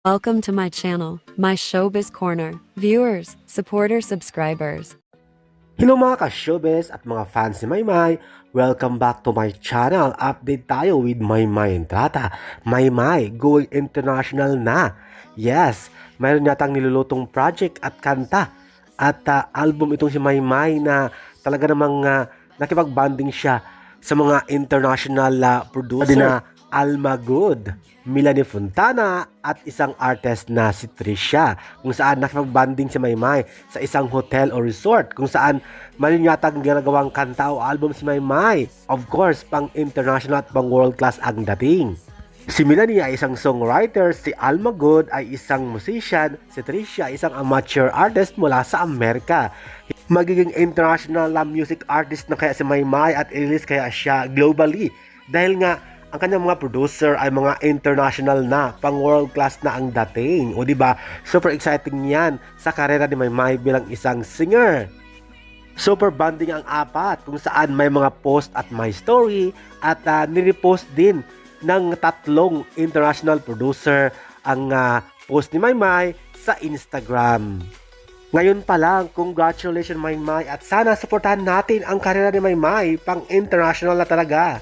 Welcome to my channel, my Showbiz Corner. Viewers, supporters, subscribers. Hello mga ka-showbiz at mga fans ni Maymay. Welcome back to my channel. Update tayo with Maymay Entrata. Maymay going international na. Yes, mayroon yatang nilulutong project at kanta. At album itong si Maymay na talaga namang nakipag-banding siya sa mga international producer na Almagud, Melanie Fontana at isang artist na si Trisha, kung saan nakipag-banding si Maymay sa isang hotel o resort kung saan mayroon yatang ginagawang kanta o album si Maymay. Of course, pang international at pang world class ang dating. Si Melanie ay isang songwriter, si Almagud ay isang musician, si Trisha ay isang amateur artist mula sa Amerika. Magiging international music artist na kaya si Maymay at i-release kaya siya globally dahil nga ang kanyang mga producer ay mga international na, pang world class na ang dating. O di ba? Super exciting 'yan sa karera ni Maymay bilang isang singer. Super bonding ang apat kung saan may mga post at may story at nirepost din ng tatlong international producer ang post ni Maymay sa Instagram. Ngayon pa lang, congratulations Maymay at sana suportahan natin ang karera ni Maymay, pang international na talaga.